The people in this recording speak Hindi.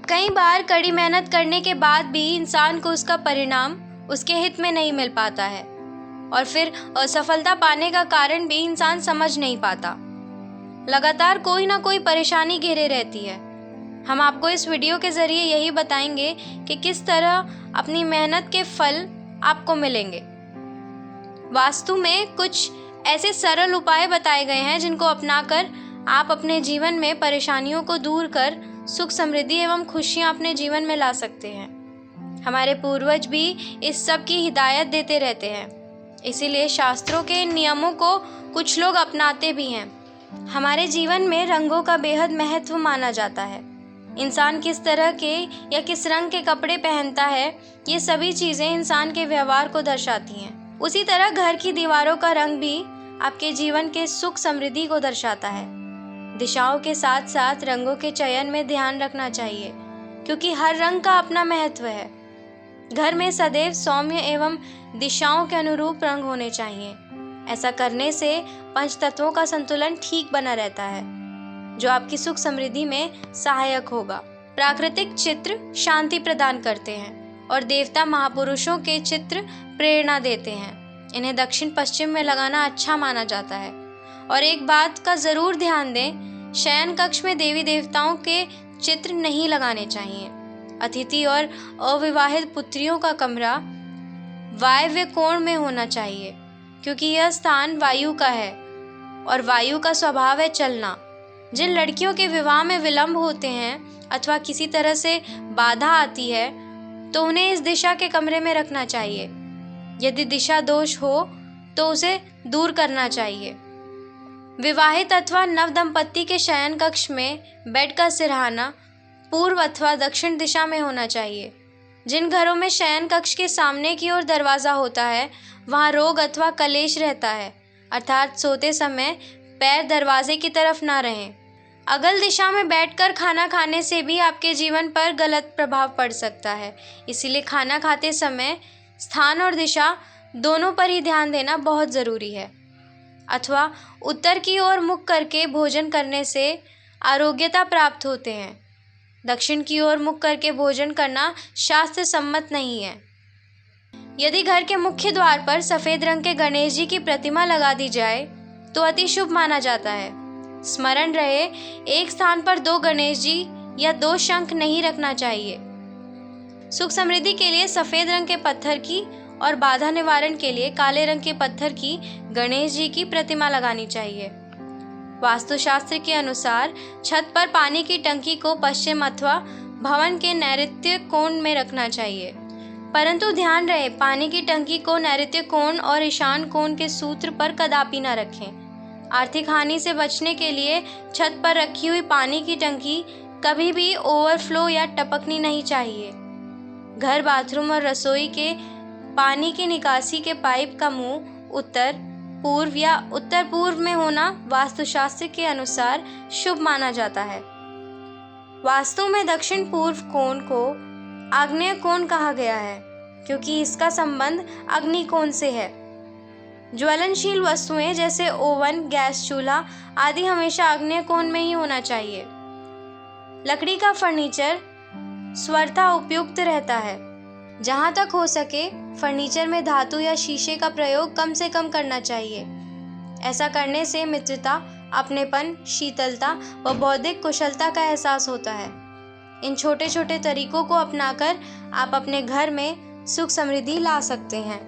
कई बार कड़ी मेहनत करने के बाद भी इंसान को उसका परिणाम उसके हित में नहीं मिल पाता है और फिर असफलता पाने का कारण भी इंसान समझ नहीं पाता। लगातार कोई ना कोई परेशानी घेरे रहती है। हम आपको इस वीडियो के ज़रिए यही बताएंगे कि किस तरह अपनी मेहनत के फल आपको मिलेंगे। वास्तु में कुछ ऐसे सरल उपाय बताए गए हैं जिनको अपनाकर आप अपने जीवन में परेशानियों को दूर कर सुख समृद्धि एवं खुशियां अपने जीवन में ला सकते हैं। हमारे पूर्वज भी इस सब की हिदायत देते रहते हैं, इसीलिए शास्त्रों के इन नियमों को कुछ लोग अपनाते भी हैं। हमारे जीवन में रंगों का बेहद महत्व माना जाता है। इंसान किस तरह के या किस रंग के कपड़े पहनता है, ये सभी चीज़ें इंसान के व्यवहार को दर्शाती हैं। उसी तरह घर की दीवारों का रंग भी आपके जीवन के सुख समृद्धि को दर्शाता है। दिशाओं के साथ साथ रंगों के चयन में ध्यान रखना चाहिए, क्योंकि हर रंग का अपना महत्व है। घर में सदैव सौम्य एवं दिशाओं के अनुरूप रंग होने चाहिए। ऐसा करने से पंच तत्वों का संतुलन ठीक बना रहता है, जो आपकी सुख समृद्धि में सहायक होगा। प्राकृतिक चित्र शांति प्रदान करते हैं और देवता महापुरुषों के चित्र प्रेरणा देते हैं। इन्हें दक्षिण पश्चिम में लगाना अच्छा माना जाता है। और एक बात का ज़रूर ध्यान दें, शयन कक्ष में देवी देवताओं के चित्र नहीं लगाने चाहिए। अतिथि और अविवाहित पुत्रियों का कमरा वायव्य कोण में होना चाहिए, क्योंकि यह स्थान वायु का है और वायु का स्वभाव है चलना। जिन लड़कियों के विवाह में विलंब होते हैं अथवा किसी तरह से बाधा आती है, तो उन्हें इस दिशा के कमरे में रखना चाहिए। यदि दिशा दोष हो तो उसे दूर करना चाहिए। विवाहित अथवा नव दंपत्ति के शयन कक्ष में बेड का सिरहाना पूर्व अथवा दक्षिण दिशा में होना चाहिए। जिन घरों में शयन कक्ष के सामने की ओर दरवाज़ा होता है, वहाँ रोग अथवा कलेश रहता है, अर्थात सोते समय पैर दरवाजे की तरफ ना रहें। अगल दिशा में बैठकर खाना खाने से भी आपके जीवन पर गलत प्रभाव पड़ सकता है, इसीलिए खाना खाते समय स्थान और दिशा दोनों पर ही ध्यान देना बहुत ज़रूरी है। अथवा उत्तर की ओर मुख करके भोजन करने से आरोग्यता प्राप्त होते हैं। दक्षिण की ओर मुख करके भोजन करना शास्त्र सम्मत नहीं है। यदि घर के मुख्य द्वार पर सफ़ेद रंग के गणेश जी की प्रतिमा लगा दी जाए तो अति शुभ माना जाता है। स्मरण रहे, एक स्थान पर 2 गणेश जी या 2 शंख नहीं रखना चाहिए। सुख समृद्धि के लिए सफ़ेद रंग के पत्थर की और बाधा निवारण के लिए काले रंग के पत्थर की गणेश जी की प्रतिमा लगानी चाहिए। वास्तुशास्त्र के अनुसार छत पर पानी की टंकी को पश्चिम अथवा भवन के नैऋत्य कोण में रखना चाहिए, परंतु ध्यान रहे पानी की टंकी को नैऋत्य कोण और ईशान कोण के सूत्र पर कदापि न रखें। आर्थिक हानि से बचने के लिए छत पर रखी हुई पानी की टंकी कभी भी ओवरफ्लो या टपकनी नहीं चाहिए। घर, बाथरूम और रसोई के पानी की निकासी के पाइप का मुंह उत्तर पूर्व या उत्तर पूर्व में होना वास्तुशास्त्र के अनुसार शुभ माना जाता है। वास्तु में दक्षिण पूर्व कोण को आग्नेय कोण कहा गया है, क्योंकि इसका संबंध अग्नि कोण से है। ज्वलनशील वस्तुएं जैसे ओवन, गैस चूल्हा आदि हमेशा आग्नेय कोण में ही होना चाहिए। लकड़ी का फर्नीचर स्वरता उपयुक्त रहता है। जहाँ तक हो सके फर्नीचर में धातु या शीशे का प्रयोग कम से कम करना चाहिए। ऐसा करने से मित्रता, अपनेपन, शीतलता व बौद्धिक कुशलता का एहसास होता है। इन छोटे छोटे तरीकों को अपनाकर आप अपने घर में सुख समृद्धि ला सकते हैं।